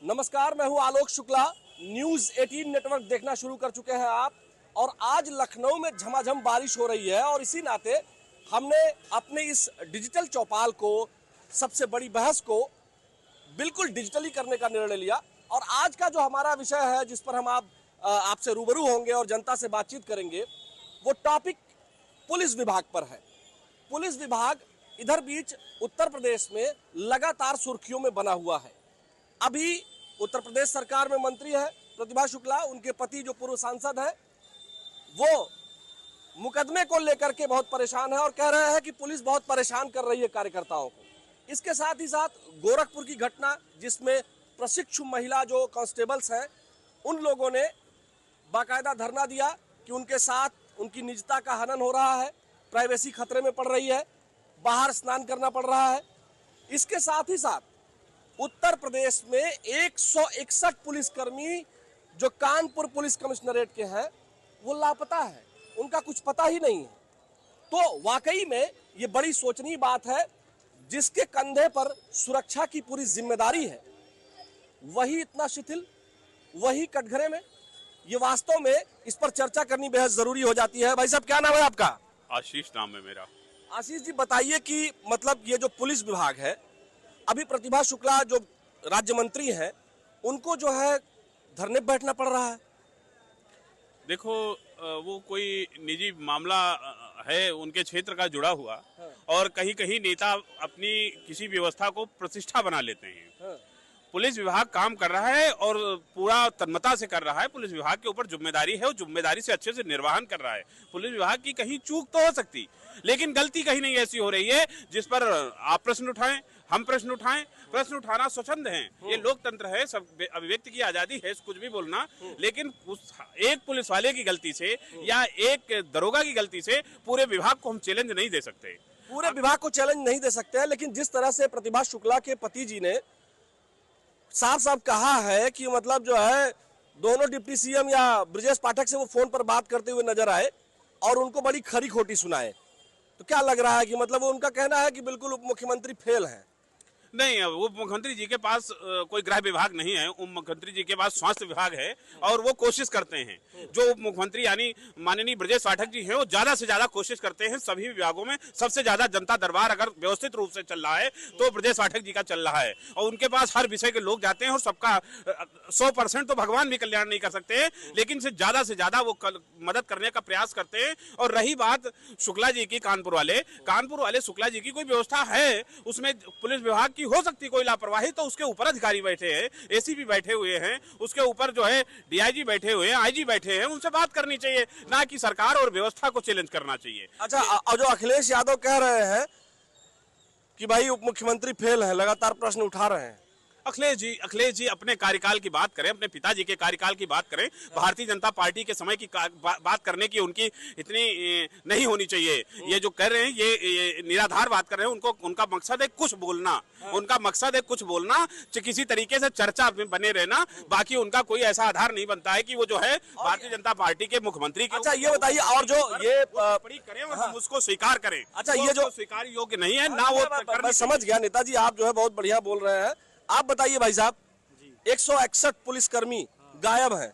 नमस्कार, मैं हूं आलोक शुक्ला। न्यूज 18 नेटवर्क देखना शुरू कर चुके हैं आप। और आज लखनऊ में झमाझम बारिश हो रही है और इसी नाते हमने अपने इस डिजिटल चौपाल को, सबसे बड़ी बहस को बिल्कुल डिजिटली करने का निर्णय लिया। और आज का जो हमारा विषय है, जिस पर हम आपसे रूबरू होंगे और जनता से बातचीत करेंगे, वो टॉपिक पुलिस विभाग पर है। पुलिस विभाग इधर बीच उत्तर प्रदेश में लगातार सुर्खियों में बना हुआ है। अभी उत्तर प्रदेश सरकार में मंत्री है प्रतिभा शुक्ला, उनके पति जो पूर्व सांसद है, वो मुकदमे को लेकर के बहुत परेशान है और कह रहे हैं कि पुलिस बहुत परेशान कर रही है कार्यकर्ताओं को। इसके साथ ही साथ गोरखपुर की घटना, जिसमें प्रशिक्षु महिला जो कांस्टेबल्स हैं, उन लोगों ने बाकायदा धरना दिया कि उनके साथ उनकी निजता का हनन हो रहा है, प्राइवेसी खतरे में पड़ रही है, बाहर स्नान करना पड़ रहा है। इसके साथ ही साथ उत्तर प्रदेश में 161 पुलिसकर्मी जो कानपुर पुलिस कमिश्नरेट के हैं, वो लापता है, उनका कुछ पता ही नहीं है। तो वाकई में ये बड़ी सोचनीय बात है। जिसके कंधे पर सुरक्षा की पूरी जिम्मेदारी है, वही इतना शिथिल, वही कटघरे में। ये वास्तव में इस पर चर्चा करनी बेहद जरूरी हो जाती है। भाई साहब, क्या नाम है आपका? आशीष नाम है मेरा। आशीष जी, बताइए कि मतलब ये जो पुलिस विभाग है, अभी प्रतिभा शुक्ला जो राज्य मंत्री है, उनको जो है धरने पर बैठना पड़ रहा है। देखो, वो कोई निजी मामला है उनके क्षेत्र का जुड़ा हुआ, और कहीं कहीं नेता अपनी किसी व्यवस्था को प्रतिष्ठा बना लेते हैं। पुलिस विभाग काम कर रहा है और पूरा तन्मयता से कर रहा है। पुलिस विभाग के ऊपर जिम्मेदारी है और जिम्मेदारी से अच्छे से निर्वहन कर रहा है। पुलिस विभाग की कहीं चूक तो हो सकती, लेकिन गलती कहीं नहीं ऐसी हो रही है जिस पर आप प्रश्न उठाएं, हम प्रश्न उठाएं। प्रश्न उठाना स्वच्छंद है, ये लोकतंत्र है, सब अभिव्यक्ति की आजादी है, कुछ भी बोलना। लेकिन उस एक पुलिस वाले की गलती से या एक दरोगा की गलती से पूरे विभाग को हम चैलेंज नहीं दे सकते। पूरे विभाग को चैलेंज नहीं दे सकते हैं, लेकिन जिस तरह से प्रतिभा शुक्ला के पति जी ने साफ साफ कहा है कि मतलब जो है, दोनों डिप्टी सीएम या ब्रजेश पाठक से वो फोन पर बात करते हुए नजर आए और उनको बड़ी खरी खोटी सुनाए, तो क्या लग रहा है कि मतलब वो, उनका कहना है कि बिल्कुल उप मुख्यमंत्री फेल है? नहीं, उप मुख्यमंत्री जी के पास कोई गृह विभाग नहीं है। उप मुख्यमंत्री जी के पास स्वास्थ्य विभाग है और वो कोशिश करते हैं। जो उप मुख्यमंत्री यानी माननीय ब्रजेश पाठक जी हैं, वो ज्यादा से ज्यादा कोशिश करते हैं। सभी विभागों में सबसे ज्यादा जनता दरबार अगर व्यवस्थित रूप से चल रहा है तो ब्रजेश पाठक जी का चल रहा है, और उनके पास हर विषय के लोग जाते हैं। और सबका 100% तो भगवान भी कल्याण नहीं कर सकते, लेकिन से ज्यादा वो मदद करने का प्रयास करते हैं। और रही बात शुक्ला जी की, कानपुर वाले शुक्ला जी की कोई व्यवस्था है, उसमें पुलिस विभाग हो सकती कोई लापरवाही, तो उसके ऊपर अधिकारी बैठे हैं, एसीपी बैठे हुए हैं, उसके ऊपर जो है डीआईजी बैठे हुए हैं, आईजी बैठे हैं। उनसे बात करनी चाहिए, ना कि सरकार और व्यवस्था को चैलेंज करना चाहिए। अच्छा, और जो अखिलेश यादव कह रहे हैं कि भाई उप मुख्यमंत्री फेल है, लगातार प्रश्न उठा रहे हैं। अखिलेश जी अपने कार्यकाल की बात करें, अपने पिताजी के कार्यकाल की बात करें। भारतीय जनता पार्टी के समय की बात करने की उनकी इतनी नहीं होनी चाहिए। ये जो कर रहे हैं, ये निराधार बात कर रहे हैं। उनका मकसद है कुछ बोलना, उनका मकसद है कुछ बोलना, किसी तरीके से चर्चा में बने रहना। बाकी उनका कोई ऐसा आधार नहीं बनता है कि वो जो है भारतीय जनता पार्टी के मुख्यमंत्री के। अच्छा, ये बताइए, और जो ये करें और हम उसको स्वीकार करें। अच्छा, ये जो स्वीकार योग्य नहीं है ना, वो मैं समझ गया। नेताजी, आप जो है बहुत बढ़िया बोल रहे हैं। आप बताइए भाई साहब, 161 पुलिसकर्मी गायब हैं,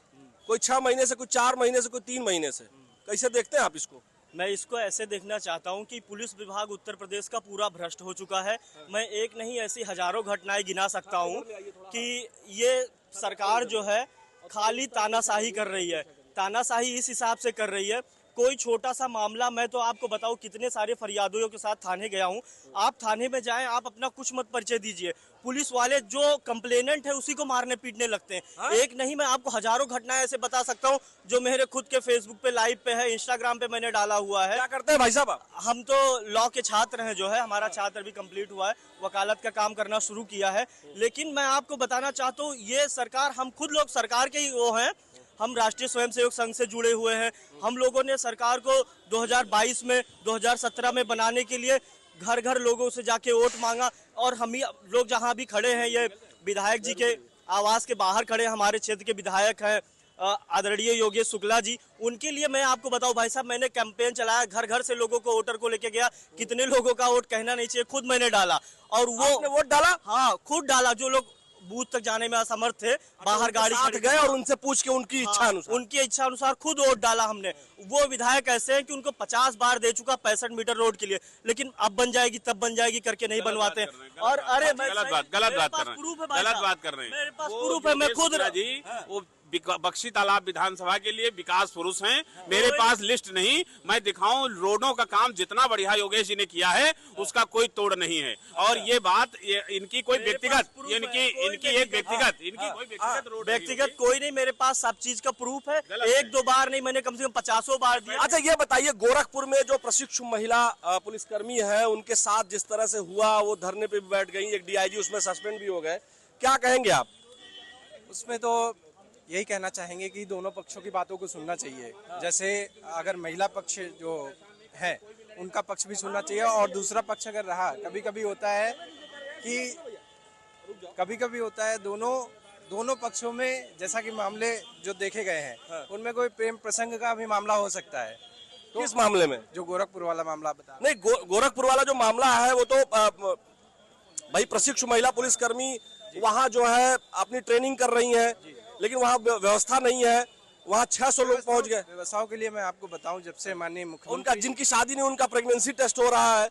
कोई 6 महीने से, कोई 4 महीने से, कोई 3 महीने से। कैसे देखते हैं आप इसको? मैं इसको ऐसे देखना चाहता हूं कि पुलिस विभाग उत्तर प्रदेश का पूरा भ्रष्ट हो चुका है। मैं एक नहीं ऐसी हजारों घटनाएं गिना सकता हूं कि ये सरकार जो है खाली तानाशाही कर रही है। तानाशाही इस हिसाब से कर रही है, कोई छोटा सा मामला, मैं तो आपको बताऊं कितने सारे फरियादियों के साथ थाने गया हूं। आप थाने में जाएं, आप अपना कुछ मत परिचय दीजिए, पुलिस वाले जो कंप्लेनेंट है उसी को मारने पीटने लगते हैं। एक नहीं, मैं आपको हजारों घटनाएं ऐसे बता सकता हूं जो मेरे खुद के फेसबुक पे लाइव पे है, इंस्टाग्राम पे मैंने डाला हुआ है। क्या करते हैं भाई साहब आप? हम तो लॉ के छात्र हैं, जो है हमारा छात्र भी कंप्लीट हुआ है, वकालत का काम करना शुरू किया है। लेकिन मैं आपको बताना चाहता हूँ, ये सरकार, हम खुद लोग सरकार के ही वो हैं, हम राष्ट्रीय स्वयंसेवक संघ से जुड़े हुए हैं। हम लोगों ने सरकार को 2022 में, 2017 में बनाने के लिए घर घर लोगों से जाके वोट मांगा। और हम ही लोग जहां भी खड़े हैं, ये विधायक जी के आवास के बाहर खड़े, हमारे क्षेत्र के विधायक हैं आदरणीय योगेश शुक्ला जी, उनके लिए मैं आपको बताऊं भाई साहब, मैंने कैंपेन चलाया, घर घर से लोगों को, वोटर को लेके गया। कितने लोगों का वोट कहना नहीं चाहिए, खुद मैंने डाला। और वो वोट डाला? हाँ, खुद डाला। जो लोग बूथ तक जाने में असमर्थ थे, बाहर गाड़ी साथ खड़ी गए और उनसे पूछ के उनकी इच्छा अनुसार उनकी इच्छा अनुसार खुद वोट डाला हमने। वो विधायक ऐसे हैं कि उनको 50 बार दे चुका 65 मीटर रोड के लिए, लेकिन अब बन जाएगी तब बन जाएगी करके नहीं बनवाते हैं। और अरे गलत बात कर रहे हैं, गलत बात कर रहे हैं। मेरे पास प्रूफ है, मैं खुद जी वो बख्शी तालाब विधानसभा के लिए विकास पुरुष हैं, मेरे पास लिस्ट नहीं, मैं दिखाऊं रोडों का काम जितना बढ़िया योगेश जी ने किया है उसका कोई तोड़ नहीं है। और ये बात इनकी कोई व्यक्तिगत रोड व्यक्तिगत कोई नहीं, मेरे पास सब चीज का प्रूफ है। एक दो बार नहीं, मैंने कम से कम 50 बार दिया। अच्छा ये बताइए, गोरखपुर में जो प्रशिक्षु महिला पुलिसकर्मी है उनके साथ जिस तरह से हुआ, वो धरने पे भी बैठ गई, एक डीआईजी उसमें सस्पेंड भी हो गए, क्या कहेंगे आप? उसमें तो यही कहना चाहेंगे कि दोनों पक्षों की बातों को सुनना चाहिए। जैसे अगर महिला पक्ष जो है उनका पक्ष भी सुनना चाहिए, और दूसरा पक्ष अगर रहा, कभी कभी होता है दोनों पक्षों में, जैसा कि मामले जो देखे गए हैं उनमें कोई प्रेम प्रसंग का भी मामला हो सकता है। तो किस मामले में? जो गोरखपुर वाला मामला बता नहीं, गोरखपुर वाला जो मामला है वो तो भाई प्रशिक्षु महिला पुलिसकर्मी वहाँ जो है अपनी ट्रेनिंग कर रही हैं, लेकिन वहाँ व्यवस्था नहीं है, वहाँ 600 लोग पहुँच गए। व्यवसायों के लिए मैं आपको बताऊं, जब से माननीय मुख्यमंत्री उनका जिनकी शादी नहीं, उनका प्रेगनेंसी टेस्ट हो रहा है,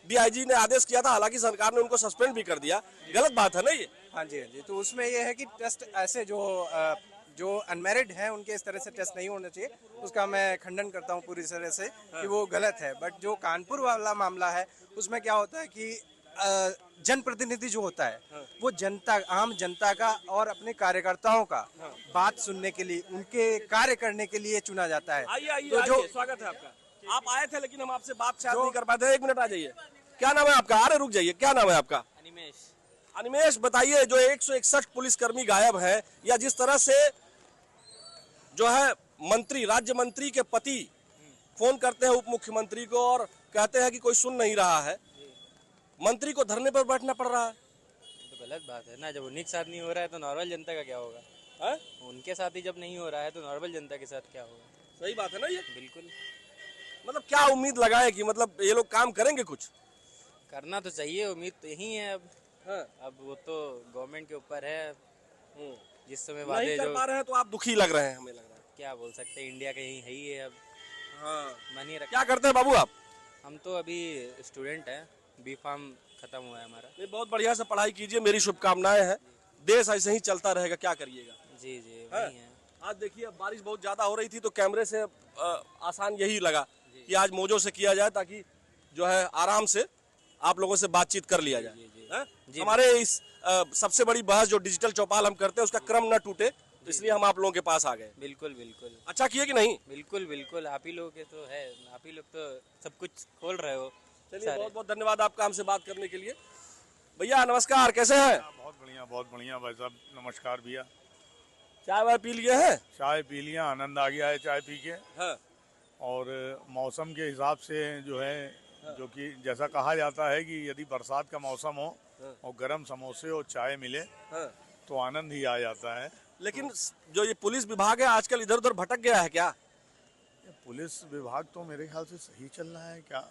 डीआईजी ने आदेश किया था, हालांकि सरकार ने उनको सस्पेंड भी कर दिया। गलत बात है ना ये? हाँ जी, तो उसमें ये है कि टेस्ट ऐसे जो अनमेरिड हैं उनके इस तरह से टेस्ट नहीं होना चाहिए, उसका मैं खंडन करता हूँ पूरी तरह से कि वो गलत है। बट जो कानपुर वाला मामला है उसमें क्या होता है कि जनप्रतिनिधि जो होता है वो आम जनता का और अपने कार्यकर्ताओं का बात सुनने के लिए, उनके कार्य करने के लिए चुना जाता है। तो जो स्वागत है आपका, आप आए थे लेकिन हम आपसे बात शायद नहीं कर पाते। 1 मिनट आ जाइए, क्या नाम है आपका? अरे रुक जाइए, क्या नाम है आपका? अनिमेश, बताइए, जो 161 पुलिसकर्मी गायब है, या जिस तरह से जो है मंत्री, राज्य मंत्री के पति फोन करते हैं उप मुख्यमंत्री को और कहते हैं कि कोई सुन नहीं रहा है, मंत्री को धरने पर बैठना पड़ रहा है। तो गलत बात है ना, जब उन्हीं के साथ नहीं हो रहा है तो नॉर्मल जनता का क्या होगा? है? उनके साथ ही जब नहीं हो रहा है तो नॉर्मल जनता के साथ क्या होगा? सही बात है ना ये? बिल्कुल। मतलब क्या उम्मीद लगाए कि मतलब ये लोग काम करेंगे? कुछ करना तो चाहिए, उम्मीद तो यही है अब। हाँ। अब वो तो गवर्नमेंट के ऊपर है, जिस समय नहीं वादे कर जो पा रहे हैं तो आप दुखी लग रहे हैं, हमें लग रहा है। क्या बोल सकते हैं, इंडिया का यही है ही है अब। हाँ। मानिए रख। क्या करते हैं बाबू आप? हम तो अभी स्टूडेंट हैं, B.Pharm खत्म हुआ है हमारा। नहीं, बहुत बढ़िया से पढ़ाई कीजिए, मेरी शुभकामनाएं हैं। देश ऐसे ही चलता रहेगा, क्या करिएगा। जी वही है। आज देखिए, अब बारिश बहुत ज्यादा हो रही थी तो कैमरे से आसान यही लगा कि आज मोजों से किया जाए, ताकि जो है आराम से आप लोगों से बातचीत कर लिया जाए। जी। हमारे इस सबसे बड़ी बहस जो डिजिटल चौपाल हम करते हैं उसका क्रम न टूटे, तो इसलिए हम आप लोगों के पास आ गए। बिल्कुल बिल्कुल। अच्छा किए कि नहीं? बिल्कुल, आप ही लोग के तो है, आप ही लोग तो सब कुछ खोल रहे हो। चलिए, बहुत बहुत धन्यवाद आपका हमसे बात करने के लिए। भैया नमस्कार, कैसे हैं? बहुत बढ़िया भाई साहब, नमस्कार भैया। चाय वाय पी लिए हैं? चाय पी लिया, आनंद आ गया है चाय पी के। हाँ। और मौसम के हिसाब से जो है, जो कि जैसा कहा जाता है कि यदि बरसात का मौसम हो और गर्म समोसे और चाय मिले तो आनंद ही आ जाता है। लेकिन जो ये पुलिस विभाग है आजकल इधर उधर भटक गया है क्या? पुलिस विभाग तो मेरे ख्याल से सही चल रहा है क्या?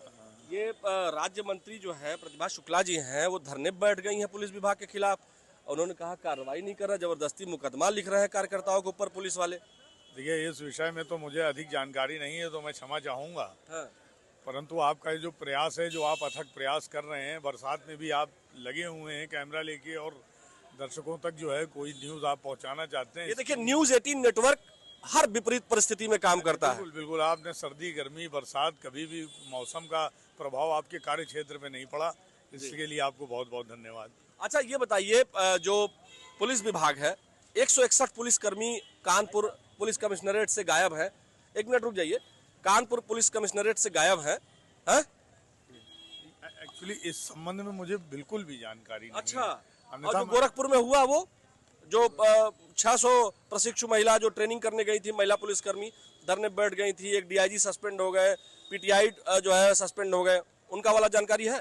ये राज्य मंत्री जो है प्रतिभा शुक्ला जी हैं, वो धरने पर बैठ गई हैं पुलिस विभाग के खिलाफ। उन्होंने कहा कार्रवाई नहीं कर रहा, जबरदस्ती मुकदमा लिख रहे हैं कार्यकर्ताओं के ऊपर पुलिस वाले। देखिए, इस विषय में तो मुझे अधिक जानकारी नहीं है, तो मैं क्षमा चाहूँगा। हाँ। परंतु आपका जो प्रयास है, जो आप अथक प्रयास कर रहे हैं, बरसात में भी आप लगे हुए हैं कैमरा लेके और दर्शकों तक जो है कोई न्यूज़ आप पहुंचाना चाहते हैं। ये देखिए, न्यूज़ 18 नेटवर्क हर विपरीत परिस्थिति में काम करता है। बिल्कुल, आपने सर्दी, गर्मी, बरसात, कभी भी मौसम का प्रभाव आपके कार्य क्षेत्र में नहीं पड़ा, इसके लिए आपको बहुत बहुत धन्यवाद। अच्छा ये बताइए, जो पुलिस विभाग है, 161 पुलिसकर्मी कानपुर पुलिस कमिश्नरेट से गायब है। 1 मिनट रुक जाइए, कानपुर पुलिस कमिश्नरेट से गायब है। एक्चुअली इस संबंध में मुझे बिल्कुल भी जानकारी नहीं अच्छा। है। और जो गोरखपुर में हुआ, वो जो 600 प्रशिक्षु महिला जो ट्रेनिंग करने गई थी, महिला पुलिसकर्मी धरने बैठ गई थी, एक डीआईजी सस्पेंड हो गए, पीटीआई जो है सस्पेंड हो गए, उनका वाला जानकारी है?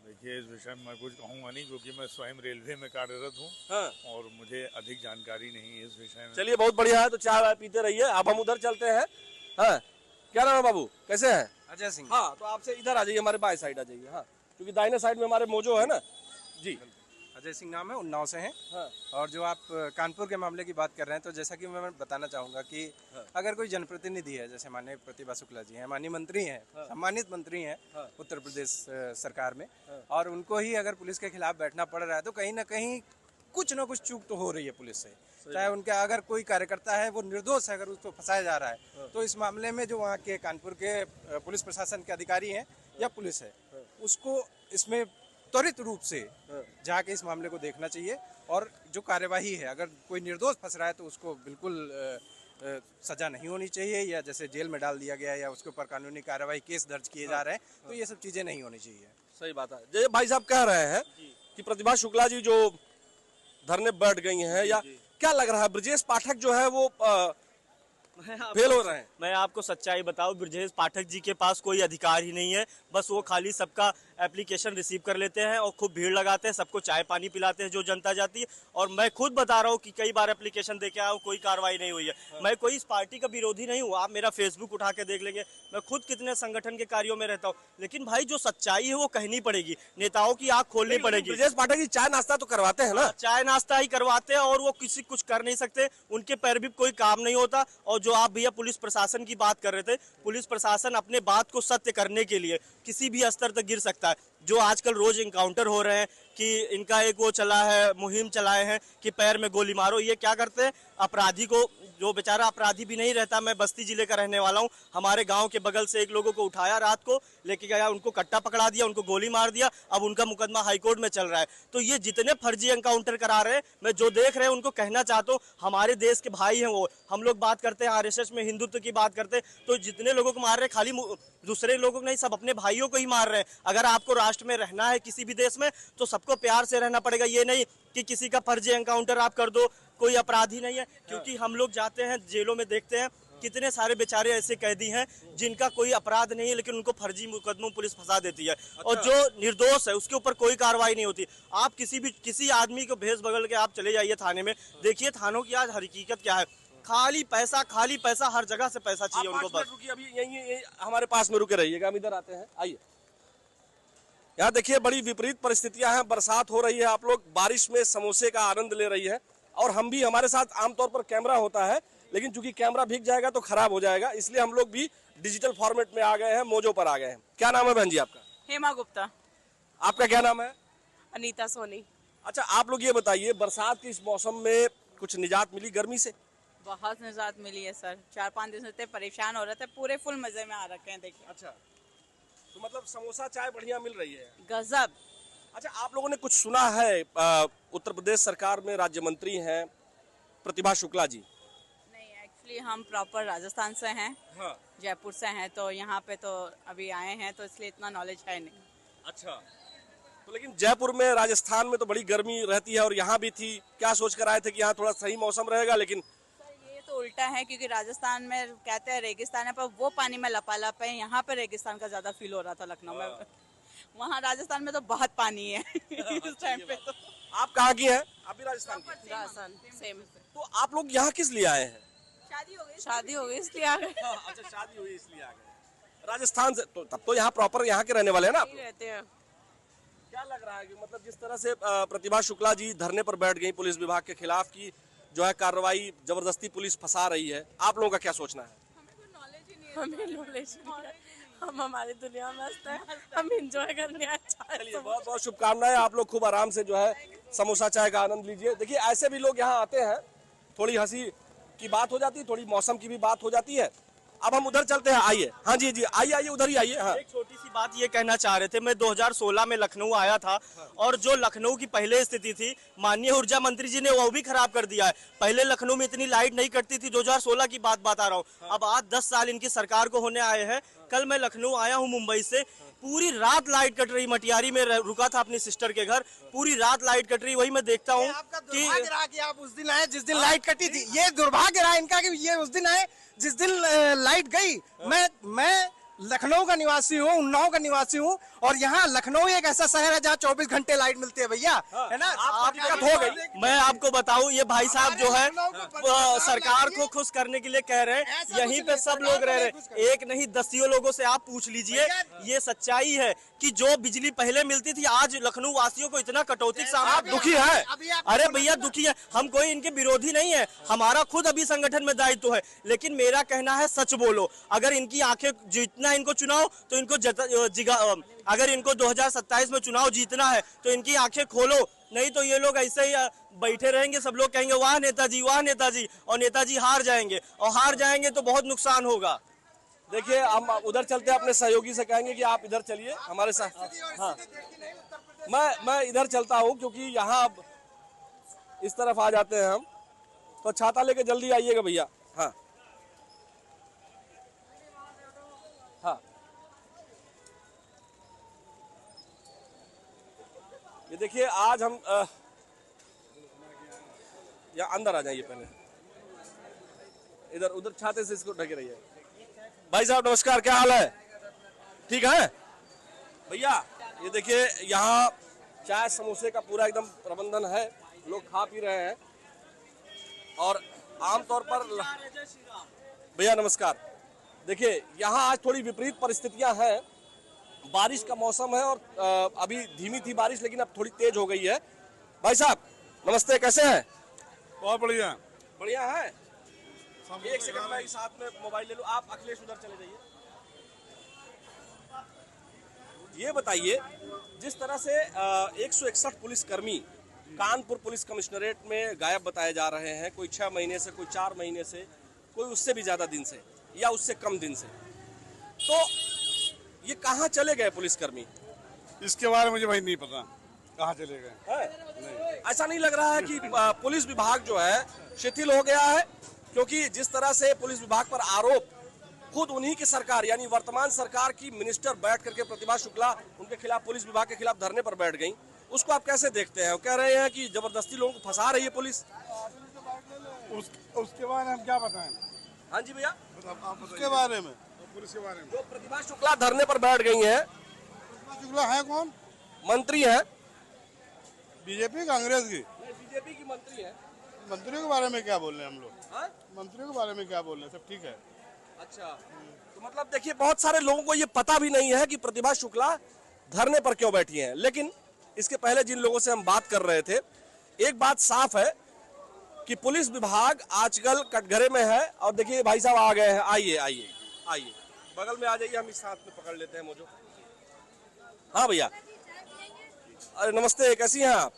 देखिए, इस विषय में मैं कुछ कहूँगा नहीं, क्योंकि मैं स्वयं रेलवे में कार्यरत हूँ। हाँ। और मुझे अधिक जानकारी नहीं है इस विषय में। चलिए, बहुत बढ़िया है, तो चाय वाय पीते रहिए। अब हम उधर चलते हैं। हाँ, क्या नाम है बाबू, कैसे हैं? अजय सिंह। हाँ, तो आपसे इधर आ जाइए, हमारे बाएं साइड आ जाइए। हाँ, क्योंकि दाहिने साइड में हमारे मोजो है ना जी। अजय सिंह नाम है, उन्नाव से हैं। हाँ। और जो आप कानपुर के मामले की बात कर रहे हैं, तो जैसा कि मैं बताना चाहूँगा कि अगर कोई जनप्रतिनिधि है, जैसे माननीय प्रतिभा शुक्ला जी हैं, माननीय मंत्री हैं, सम्मानित मंत्री हैं उत्तर प्रदेश सरकार में, और उनको ही अगर पुलिस के खिलाफ बैठना पड़ रहा है, तो कहीं ना कहीं कुछ ना कुछ चूक तो हो रही है पुलिस से। चाहे उनका अगर कोई कार्यकर्ता है वो निर्दोष है, अगर उसको फंसाया जा रहा है, तो इस मामले में जो वहाँ के कानपुर के पुलिस प्रशासन के अधिकारी हैं या पुलिस है, उसको इसमें त्वरित रूप से जाके इस मामले को देखना चाहिए, और जो कार्यवाही है, अगर कोई निर्दोष फंस रहा है तो उसको बिल्कुल सजा नहीं होनी चाहिए, या जैसे जेल में डाल दिया गया है या उसके ऊपर कानूनी कार्रवाई केस दर्ज किए जा रहे हैं, तो ये सब चीजें नहीं होनी चाहिए। सही बात है। जय भाई साहब कह रहे हैं कि प्रतिभा शुक्ला जी जो धरने बैठ गई हैं, या क्या लग रहा है ब्रजेश पाठक जो है वो फेल हो रहे हैं? मैं आपको सच्चाई बताऊं, ब्रजेश पाठक जी के पास कोई अधिकार ही नहीं है। बस वो खाली सबका एप्लीकेशन रिसीव कर लेते हैं और खूब भीड़ लगाते हैं, सबको चाय पानी पिलाते हैं जो जनता जाती है। और मैं खुद बता रहा हूँ कि कई बार एप्लीकेशन दे के आया हूँ, कोई कार्रवाई नहीं हुई है। मैं कोई इस पार्टी का विरोधी नहीं हूँ, आप मेरा फेसबुक उठा के देख लेंगे, मैं खुद कितने संगठन के कार्यों में रहता हूँ। लेकिन भाई जो सच्चाई है वो कहनी पड़ेगी, नेताओं की आंख खोलनी पड़ेगी। ब्रजेश पाठक जी चाय नाश्ता तो करवाते हैं ना? चाय नाश्ता ही करवाते हैं और वो किसी कुछ कर नहीं सकते, उनके पैर भी कोई काम नहीं होता। और जो आप भैया पुलिस प्रशासन की बात कर रहे थे, पुलिस प्रशासन अपने बात को सत्य करने के लिए किसी भी स्तर तक गिर सकता है। जो आजकल रोज इनकाउंटर हो रहे हैं कि इनका एक वो चला है, मुहिम चलाए हैं कि पैर में गोली मारो, ये क्या करते हैं, अपराधी को, जो बेचारा अपराधी भी नहीं रहता, मैं बस्ती जिले का रहने वाला हूँ, हमारे गांव के बगल से एक लोगों को उठाया, रात को लेके गया, उनको कट्टा पकड़ा दिया, उनको गोली मार दिया, अब उनका मुकदमा हाईकोर्ट में चल रहा है। तो ये जितने फर्जी एनकाउंटर करा रहे हैं, मैं जो देख रहे हैं उनको कहना चाहता हूँ, हमारे देश के भाई हैं वो। हम लोग बात करते हैं RSS में हिंदुत्व की बात करते हैं, तो जितने लोगों को मार रहे हैं खाली दूसरे लोगों को नहीं, सब अपने भाइयों को ही मार रहे हैं। अगर आपको राष्ट्र में रहना है किसी भी देश में, तो सबको प्यार से रहना पड़ेगा। ये नहीं कि किसी का फर्जी एनकाउंटर आप कर दो, कोई अपराधी नहीं है। क्योंकि हम लोग जाते हैं जेलों में, देखते हैं कितने सारे बेचारे ऐसे कैदी हैं जिनका कोई अपराध नहीं है, लेकिन उनको फर्जी मुकदमों पुलिस फंसा देती है। और जो निर्दोष है उसके ऊपर कोई कार्रवाई नहीं होती। आप किसी आदमी को भेस बगल के आप चले जाइए थाने में, देखिए थानों की आज हकीकत क्या है, खाली पैसा, हर जगह से पैसा चाहिए उनको। बस रुकिए, अभी यही हमारे पास में रुके रहिएगा, हम इधर आते हैं, आइए। यहाँ देखिए बड़ी विपरीत परिस्थितियां हैं, बरसात हो रही है, आप लोग बारिश में समोसे का आनंद ले रही है, और हम भी, हमारे साथ आमतौर पर कैमरा होता है, लेकिन चूंकि कैमरा भीग जाएगा तो खराब हो जाएगा, इसलिए हम लोग भी डिजिटल फॉर्मेट में आ गए हैं, मोजो पर आ गए हैं। क्या नाम है बहन जी आपका? हेमा गुप्ता। आपका क्या नाम है? अनीता सोनी। अच्छा, आप लोग ये बताइए, बरसात के इस मौसम में कुछ निजात मिली गर्मी से? बहुत निजात मिली है सर, 4-5 दिन से परेशान हो रहे थे, पूरे फुल मजे में आ रखे हैं। देखिए, अच्छा, तो मतलब समोसा चाय बढ़िया मिल रही है? गजब। अच्छा, आप लोगों ने कुछ सुना है, उत्तर प्रदेश सरकार में राज्य मंत्री हैं प्रतिभा शुक्ला जी? नहीं, एक्चुअली हम प्रॉपर राजस्थान से हैं। हाँ। जयपुर से हैं, तो यहाँ पे तो अभी आए हैं, तो इसलिए इतना नॉलेज है नहीं। अच्छा, तो लेकिन जयपुर में, राजस्थान में तो बड़ी गर्मी रहती है, और यहाँ भी थी, क्या सोच कर आए थे कि यहाँ थोड़ा सही मौसम रहेगा? लेकिन ये तो उल्टा है, क्योंकि राजस्थान में कहते हैं रेगिस्तान है, पर वो पानी में लपालप है, यहाँ पे रेगिस्तान का ज्यादा फील हो रहा था लखनऊ में। वहाँ राजस्थान में तो बहुत पानी है इस टाइम पे। तो आप कहाँ की हैं? आप भी राजस्थान की? राजस्थान सेम। तो आप लोग यहाँ किस लिए आए हैं? शादी हो गई इसलिए आ गए। अच्छा, शादी हुई इसलिए आ गए राजस्थान से, तो तब तो यहाँ प्रॉपर यहाँ के रहने वाले हैं ना आप? रहते हैं। क्या लग रहा है कि मतलब जिस तरह से प्रतिभा शुक्ला जी धरने पर बैठ गई पुलिस विभाग के खिलाफ, की जो है कार्रवाई जबरदस्ती पुलिस फंसा रही है, आप लोगों का क्या सोचना है? हमें नॉलेज नहीं है, हम हमारी दुनिया में मस्त हैं, हम एंजॉय करने आए। चलिए, बहुत बहुत शुभकामनाएं, आप लोग खूब आराम से जो है समोसा चाय का आनंद लीजिए। देखिए, ऐसे भी लोग यहाँ आते हैं, थोड़ी हंसी की बात हो जाती है, थोड़ी मौसम की भी बात हो जाती है। अब हम उधर चलते हैं, आइए। हाँ जी जी, आइए उधर ही आइए। हाँ, एक छोटी सी बात ये कहना चाह रहे थे, मैं 2016 में लखनऊ आया था, और जो लखनऊ की पहले स्थिति थी, माननीय ऊर्जा मंत्री जी ने वो भी खराब कर दिया है। पहले लखनऊ में इतनी लाइट नहीं कटती थी, 2016 की बात बता रहा हूँ। अब आज 10 साल इनकी सरकार को होने आए हैं। कल मैं लखनऊ आया हूँ मुंबई से, पूरी रात लाइट कट रही, मटियारी में रुका था अपनी सिस्टर के घर, पूरी रात लाइट कट रही। वही मैं देखता हूँ कि आप उस दिन आए जिस दिन लाइट कटी थी। ये दुर्भाग्य रहा इनका कि ये उस दिन आए जिस दिन लाइट गई। मैं लखनऊ का निवासी हूँ, उन्नाव का निवासी हूँ, और यहाँ लखनऊ एक ऐसा शहर है जहाँ 24 घंटे लाइट मिलती है भैया, है ना। आपको दिक्कत हो गई। मैं आपको बताऊं, ये भाई साहब जो है सरकार को खुश करने के लिए कह रहे हैं, यहीं पे सब लोग रह रहे हैं, एक नहीं दसियों लोगों से आप पूछ लीजिए। ये सच्चाई है कि जो बिजली पहले मिलती थी, आज लखनऊ वासियों को इतना कटौती का सामना। आप दुखी है? अरे भैया दुखी है, हम कोई इनके विरोधी नहीं है, हमारा खुद अभी संगठन में दायित्व है, लेकिन मेरा कहना है सच बोलो। अगर इनकी आंखें जितना इनको चुनाव तो इनको अगर इनको 2027 में चुनाव जीतना है तो इनकी आंखें खोलो, नहीं तो ये लोग ऐसे ही बैठे रहेंगे, सब लोग कहेंगे वाह नेताजी, वाह नेताजी, और नेताजी हार जाएंगे, और हार जाएंगे तो बहुत नुकसान होगा। देखिए हम उधर चलते हैं, अपने सहयोगी से कहेंगे कि आप इधर चलिए हमारे साथ। हाँ, मैं इधर चलता हूँ क्योंकि यहाँ अब इस तरफ आ जाते हैं हम, तो छाता लेके जल्दी आइएगा भैया। हाँ हाँ, ये देखिए आज हम या अंदर आ जाइए, पहले इधर उधर छाते से इसको ढके रहिए। भाई साहब नमस्कार, क्या हाल है? ठीक है भैया। ये देखिए यहाँ चाय समोसे का पूरा एकदम प्रबंधन है, लोग खा पी रहे हैं, और आमतौर पर भैया नमस्कार। देखिए यहाँ आज थोड़ी विपरीत परिस्थितियां हैं, बारिश का मौसम है और अभी धीमी थी बारिश, लेकिन अब थोड़ी तेज हो गई है। भाई साहब नमस्ते, कैसे हैं? बहुत बढ़िया। बढ़िया है। एक सेकंड मैं इस हाथ में मोबाइल ले लूं, आप अखिलेश उधर चले जाइए। ये बताइए, जिस तरह से 161 पुलिसकर्मी कानपुर पुलिस कमिश्नरेट में गायब बताए जा रहे हैं, कोई 6 महीने से, कोई 4 महीने से, कोई उससे भी ज्यादा दिन से या उससे कम दिन से, तो ये कहाँ चले गए पुलिसकर्मी? इसके बारे में मुझे भाई नहीं पता कहाँ चले गए। ऐसा नहीं लग रहा है कि पुलिस विभाग जो है शिथिल हो गया है? क्योंकि जिस तरह से पुलिस विभाग पर आरोप खुद उन्हीं की सरकार यानी वर्तमान सरकार की मिनिस्टर बैठ करके प्रतिभा शुक्ला उनके खिलाफ, पुलिस विभाग के खिलाफ धरने पर बैठ गई, उसको आप कैसे देखते हैं? वो कह रहे हैं कि जबरदस्ती लोगों को फंसा रही है पुलिस। उसके बारे में हम क्या बताएं? हाँ जी भैया, उसके बारे में, पुलिस के बारे में। जो प्रतिभा शुक्ला धरने पर बैठ गई है, शुक्ला है कौन? मंत्री है बीजेपी कांग्रेस की? बीजेपी की मंत्री है। मंत्रियों के बारे में क्या बोल रहे हैं हम लोग? हाँ? मंत्रियों के बारे में क्या बोल रहे हैं? सब ठीक है। अच्छा, तो मतलब देखिए बहुत सारे लोगों को ये पता भी नहीं है कि प्रतिभा शुक्ला धरने पर क्यों बैठी हैं। लेकिन इसके पहले जिन लोगों से हम बात कर रहे थे, एक बात साफ है कि पुलिस विभाग आजकल कटघरे में है। और देखिए भाई साहब आ गए हैं, आइए आइए आइए, बगल में आ जाइए, हम इस हाथ में पकड़ लेते हैं मोजो। हाँ भैया, अरे नमस्ते, कैसी हैं आप?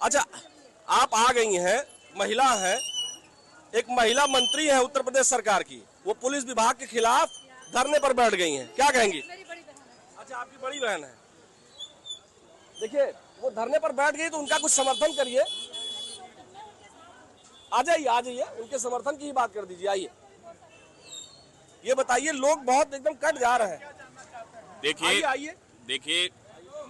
अच्छा, आप आ गई हैं, महिला हैं, एक महिला मंत्री है उत्तर प्रदेश सरकार की, वो पुलिस विभाग के खिलाफ धरने पर बैठ गई हैं, क्या कहेंगी? अच्छा, आपकी बड़ी बहन है। देखिए वो धरने पर बैठ गई तो उनका कुछ समर्थन करिए, आ जाइए, उनके समर्थन की ही बात कर दीजिए। आइए, ये बताइए, लोग बहुत एकदम कट जा रहे हैं। देखिए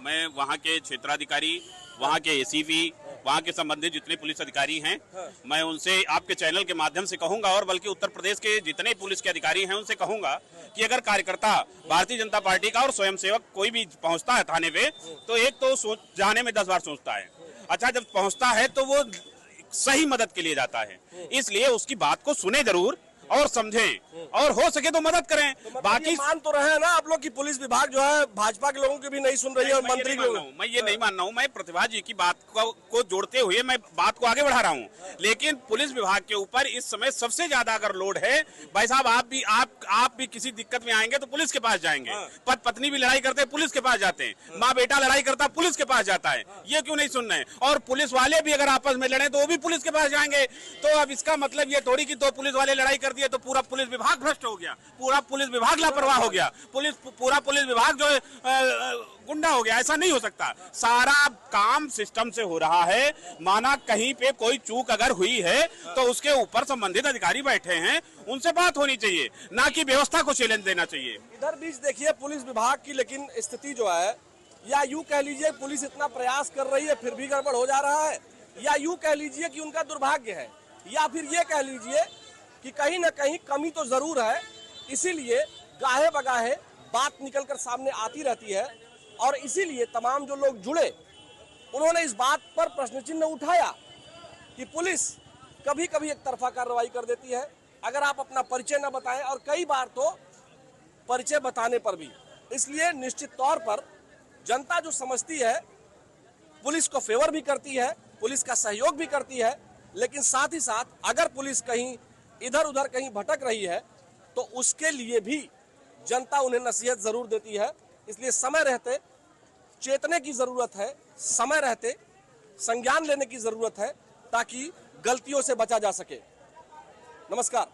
मैं वहाँ के क्षेत्राधिकारी, वहाँ के एसीपी, वहाँ के संबंधित जितने पुलिस अधिकारी हैं, मैं उनसे आपके चैनल के माध्यम से कहूंगा, और बल्कि उत्तर प्रदेश के जितने पुलिस के अधिकारी हैं उनसे कहूंगा कि अगर कार्यकर्ता भारतीय जनता पार्टी का और स्वयंसेवक कोई भी पहुंचता है थाने पे, तो एक तो जाने में 10 बार सोचता है। अच्छा, जब पहुंचता है तो वो सही मदद के लिए जाता है, इसलिए उसकी बात को सुने जरूर और समझें, और हो सके तो मदद करें। तो बाकी मान तो रहे हैं ना आप लोग की पुलिस विभाग जो है भाजपा के लोगों की भी नहीं सुन रही है, और मंत्री लोग। मैं ये नहीं मान रहा हूँ, मैं प्रतिभा जी की बात को जोड़ते हुए मैं बात को आगे बढ़ा रहा हूँ, लेकिन पुलिस विभाग के ऊपर इस समय सबसे ज्यादा अगर लोड है, भाई साहब आप भी किसी दिक्कत में आएंगे तो पुलिस के पास जाएंगे, पति पत्नी भी लड़ाई करते हैं पुलिस के पास जाते हैं, माँ बेटा लड़ाई करता है पुलिस के पास जाता है, ये क्यों नहीं सुन रहे हैं? और पुलिस वाले भी अगर आपस में लड़े तो वो भी पुलिस के पास जाएंगे। तो अब इसका मतलब ये थोड़ी कि 2 पुलिस वाले लड़ाई कर दिए तो पूरा पुलिस विभाग भ्रष्ट हो गया, पूरा पुलिस विभाग लापरवाह हो गया, पूरा पुलिस विभाग जो गुंडा हो गया। ऐसा नहीं हो सकता। सारा काम सिस्टम से हो रहा है, माना कहीं पे कोई चूक अगर हुई है तो उसके ऊपर संबंधित अधिकारी बैठे हैं, उनसे बात होनी चाहिए, ना कि व्यवस्था को चैलेंज देना चाहिए। इधर बीच देखिए पुलिस विभाग की लेकिन स्थिति जो है, या यूं कह लीजिए पुलिस इतना प्रयास कर रही है फिर भी गड़बड़ हो जा रहा है, या यूं कह लीजिए कि उनका दुर्भाग्य है, या फिर ये कह लीजिए कि कहीं ना कहीं कमी तो जरूर है, इसीलिए गाहे बगाहे बात निकलकर सामने आती रहती है और इसीलिए तमाम जो लोग जुड़े उन्होंने इस बात पर प्रश्न चिन्ह उठाया कि पुलिस कभी कभी एक तरफा कार्रवाई कर देती है अगर आप अपना परिचय न बताएं, और कई बार तो परिचय बताने पर भी। इसलिए निश्चित तौर पर जनता जो समझती है पुलिस को फेवर भी करती है, पुलिस का सहयोग भी करती है, लेकिन साथ ही साथ अगर पुलिस कहीं इधर उधर कहीं भटक रही है तो उसके लिए भी जनता उन्हें नसीहत जरूर देती है। इसलिए समय रहते चेतने की जरूरत है, समय रहते संज्ञान लेने की जरूरत है ताकि गलतियों से बचा जा सके। नमस्कार।